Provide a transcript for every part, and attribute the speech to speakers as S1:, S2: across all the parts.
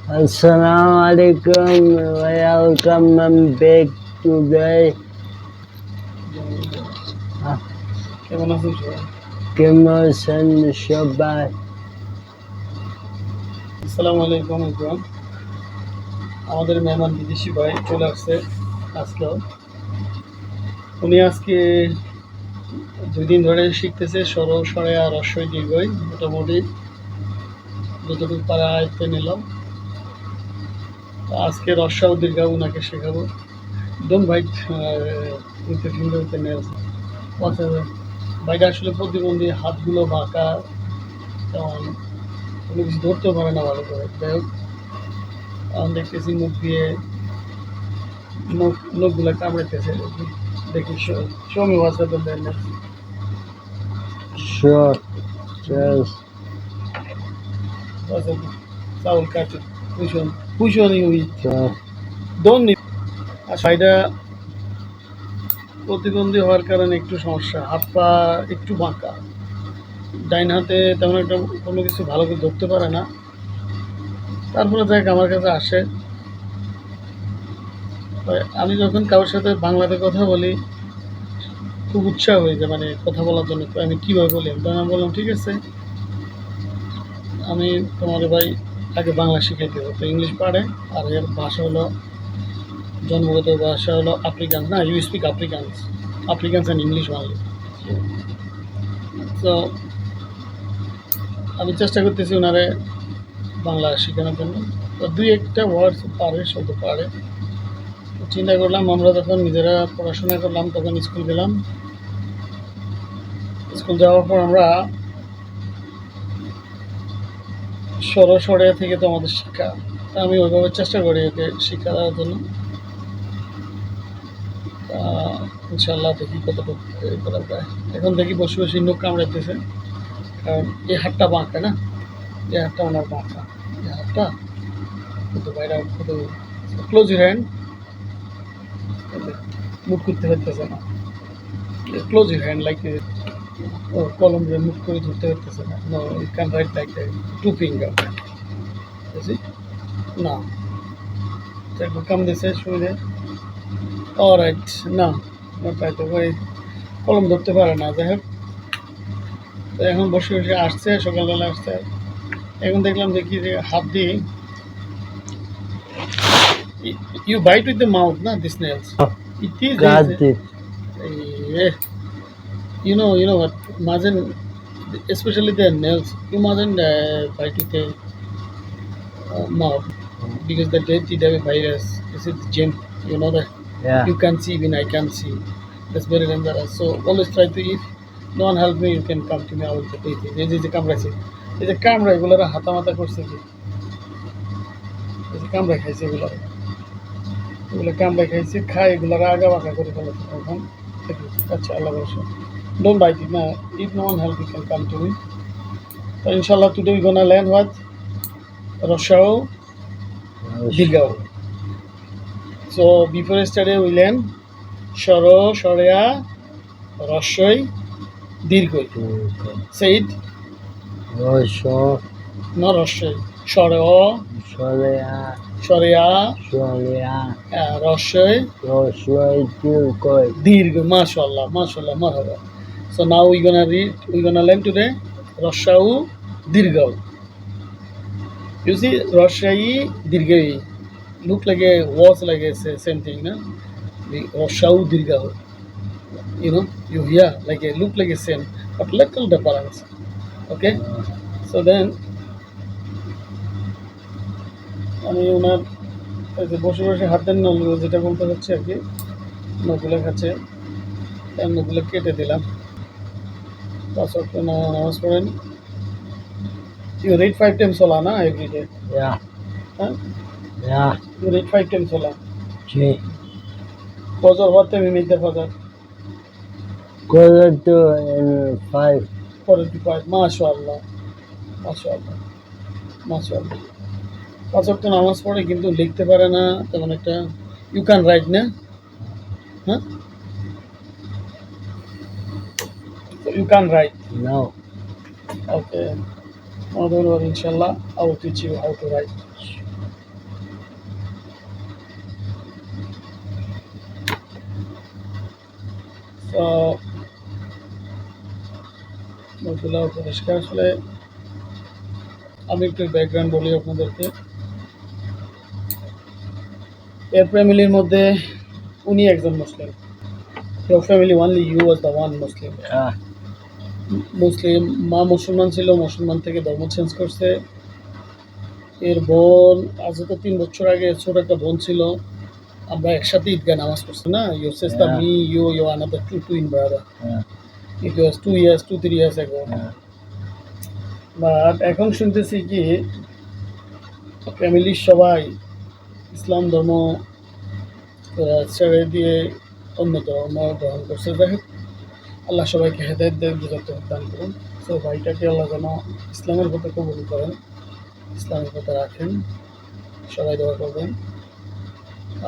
S1: Assalamualaikum, welcome back today.
S2: কেমন আছেন সবাই?
S1: কেমন আছেন সবাই?
S2: আসসালামু আলাইকুম এভরিওয়ান। আমাদের মেহমান বিদেশি ভাই চলে আসছে আজকেও। উনি আজকে 2 দিন ধরে শিখতেছে সর সরে আর রস্বই দীর্ঘই, মোটামুটি যতটুকু পারা আয়ত্তে নিলাম। আজকে রস্যা ও দীর্ঘ ওনাকে শেখাবো। Don't bite with the finger with the nails. ভাইটা আসলে প্রতিবন্ধী, হাতগুলো বাঁকা, তেমন কোনো কিছু ধরতেও পারে না ভালো করে। যাই হোক, দেখতেছি মুখ দিয়ে নখগুলো কামড়াইতেছে। দেখি show me what's up in there next.
S1: Sure, yes.
S2: What's up? Saul, catch it. Which one you eat?
S1: Sure.
S2: Don't need. আচ্ছা, এটা প্রতিবন্ধী হওয়ার কারণে একটু সমস্যা, হাত পা একটু বাঁকা, ডাইন হাতে তেমন একটা কোনো কিছু ভালো করে ধরতে পারে না। তারপরে যাক আমার কাছে আসে। আমি যখন কারোর সাথে বাংলাতে কথা বলি খুব উৎসাহ হয়ে যায়, মানে কথা বলার জন্য। তো আমি কীভাবে বলি, তখন আমি বললাম ঠিক আছে, আমি তোমার ভাই আগে বাংলা শিখাই দেবো। তো ইংলিশ পারে, আর এর ভাষা হলো, জন্মগত ভাষা হলো আফ্রিকান্স। না, you speak Afrikaans, Afrikaans and English only. তো আমি চেষ্টা করতেছি ওনারে বাংলা শেখানোর জন্য। তো 2-1টা ওয়ার্ডস পারে, শব্দ পারে। চিন্তা করলাম, আমরা যখন নিজেরা পড়াশোনা করলাম তখন স্কুল গেলাম। স্কুল যাওয়ার পর আমরা সরে থেকে তো আমাদের শিক্ষা, আমি ওইভাবে চেষ্টা করি ওকে শিক্ষা দেওয়ার জন্য। ইনশাল্লাহ দেখি কতটুকু করা যায়। এখন দেখি বসে বসে নখ কামড়াইতেছে, কারণ এই হাতটা বাঁকা না, এই হাতটা ওনার বাঁকা, এই হাতটা কিন্তু বাইরে শুধু ক্লোজ ইউর হ্যান্ড, মুখ করতে পারতেছে না। ক্লোজ ইউর হ্যান্ড লাইক কলম দিয়ে মুখ করে ধরতে পারতেছে না। No, you can write like 2 finger. বুঝি না, কাম দিছে শুনে অলরাইট। না, তাই তো ভাই কলম ধরতে পারে না। যাই হোক, তো এখন বসে বসে আসছে, সকালবেলা আসছে। এখন দেখলাম দেখি যে হাত দিয়ে you bite with the mouth, না this nails. It is
S1: Got it.
S2: you know what, mustn't, especially the nails, you mustn't bite with the mouth, because the deadly virus, this is the gem, you know that.
S1: Yeah.
S2: You can see, even I can see. That's very dangerous. So always try to, if no one help me, you can come to me, I will take it. This is the camera. এই যে কামড়া, এগুলোর হাতামাতা করছে কি, এই যে কামড়া খাইছে, এগুলো কামড়া খাইছে, খায় এগুলোর আগা বাঁকা করে ফেলেছে। এখন আচ্ছা, আল্লাহ বসে don't bite it. Now, if no one help, you can come to me. So inshallah today we're gonna learn what Roshao Dilgao. So before yesterday we learn Shoro, Shorea, Roshoi, Dirgoi. Say it.
S1: Rosho,
S2: No Roshoi. Shoro,
S1: Shorea,
S2: Shorea,
S1: Shorea,
S2: Roshoi,
S1: Roshoi, Tilkoi.
S2: Dirgoi. Mashallah, Mashallah, Marhaba. So now we're gonna learn today Roshao Dirgao. You see, Roshai Dirgai look like a was like a same thing, na? The Roshau Dirgao. You know, you hear like a look like a same, but little difference. Okay? So then আমি ওনার এই যে বসে বসে হাতের নলগুলো যেটা বলতে হচ্ছে আর কি, নখগুলো খাচ্ছে, তার নখগুলো কেটে দিলাম। 5 ওয়াক্ত নামাজ পড়েন। You read 5 times Salah, na, every day?
S1: Yeah,
S2: Huh?
S1: yeah.
S2: You read 5 times Salah.
S1: G.
S2: Fajr, what time you make the Fajr?
S1: Quarter to 5.
S2: 45. MashaAllah. MashaAllah. MashaAllah. 5 ওয়াক্ত নামাজ পড়ে কিন্তু লিখতে পারে না তেমন একটা। ইউ ক্যান রাইট, না? হ্যাঁ, you can write.
S1: No.
S2: Okay. Don't worry, inshallah, I will teach you how to write. তো নতুলা পরিষ্কার আসলে আমি একটু ব্যাকগ্রাউন্ড বলি আপনাদেরকে। এর ফ্যামিলির মধ্যে উনি একজন মুসলিম। Your family only you was the one Muslim.
S1: Yeah.
S2: মুসলিম মা মুসলমান ছিল, মুসলমান থেকে ধর্ম চেঞ্জ করছে। এর বোন আজ তো 3 বছর আগে ছোট একটা বোন ছিল, আমরা একসাথে ঈদগাহ নামাজ পড়ছি না। Your sister,
S1: Yeah.
S2: me, you another two twin brother.
S1: Yeah.
S2: It was 2 years ago.
S1: Yeah.
S2: But এখন শুনতেছি কি ফ্যামিলির সবাই ইসলাম ধর্ম ছেড়ে দিয়ে অন্য ধর্ম গ্রহণ করছে। যাই হোক, আল্লাহ সবাইকে হেদায়েত দেয়, বুঝাতে দান করুন। সো ভাইটাকে আল্লাহ যেন ইসলামের পথে কবুল করেন, ইসলামের পথে রাখেন, সবাই দোয়া করবেন।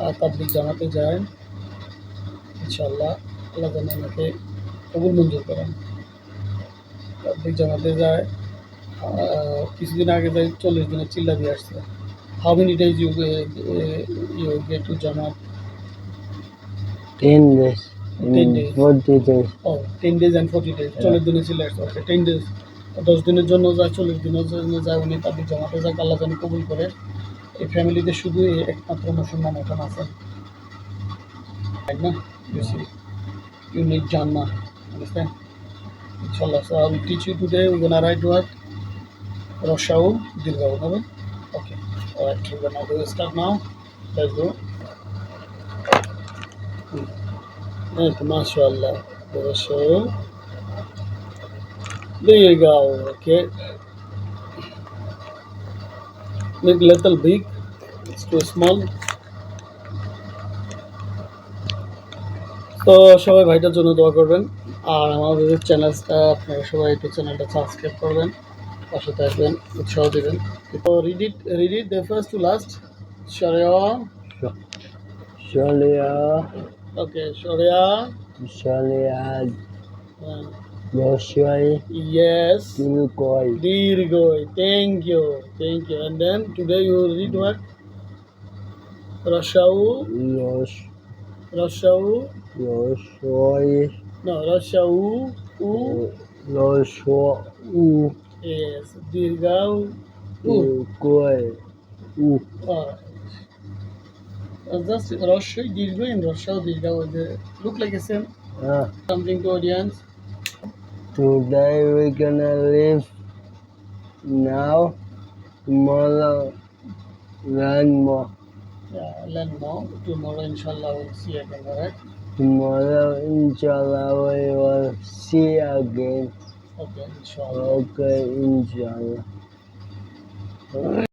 S2: আর তাবলিগ জামাতে যায়, ইনশাআল্লাহ আল্লাহ যেন ওনাকে কবুল মঞ্জুর করেন। তাবলিগ জামাতে যায়, কিছুদিন আগে যাই 40 দিনের চিল্লা দিয়ে আসছে। How many days you get to জামাত?
S1: 10 days.
S2: 10 days.
S1: 40 days.
S2: ও 10 days and 40 days, 40 দিনে চিল্লা আসছে। ওকে, 10 days, 10 দিনের জন্য যায়, 40 দিনের জন্য যায়। উনি তাবলিগ জামাতে যাক, আল্লাহ যেন কবুল করে। এই ফ্যামিলিতে শুধু একমাত্র মুসলমান এখন আছেন, right না? You see, you need Jannah, understand? Inshallah. So I will teach you today. We're gonna write what? Roshau Dirgao, okay? Okay. Alright, we're gonna do start now. Let's go. Right, mashallah. Roshau. There you go. Okay. Make little big. It's too small. তো সবাই ভাইটার জন্য দোয়া করবেন, আর আমাদের চ্যানেলটা আপনারা সবাই একটু চ্যানেলটা সাবস্ক্রাইব করবেন, পাশে থাকবেন, উৎসাহ দেবেন। তো read it the first to last. Sharia.
S1: Sharia.
S2: Okay, Sharia.
S1: Sharia.
S2: Uh,
S1: Yoshai.
S2: yes.
S1: Tilkoi.
S2: Dirgoi. Thank you. And then today you read what? Rashau. Rashau.
S1: Yoshoi.
S2: No, Rashau.
S1: Yoshou.
S2: Yes. Dirgau.
S1: Tilkoi.
S2: Alright. Just Rashau, Dirgau and Rashau, Dirgau. Look like the same. Something to audience.
S1: Today we're gonna leave now. Tomorrow learn more.
S2: Yeah, learn more. Tomorrow, inshallah, we'll see again, alright?
S1: Tomorrow inshallah we will see again.
S2: Okay, inshallah.
S1: Okay, inshallah.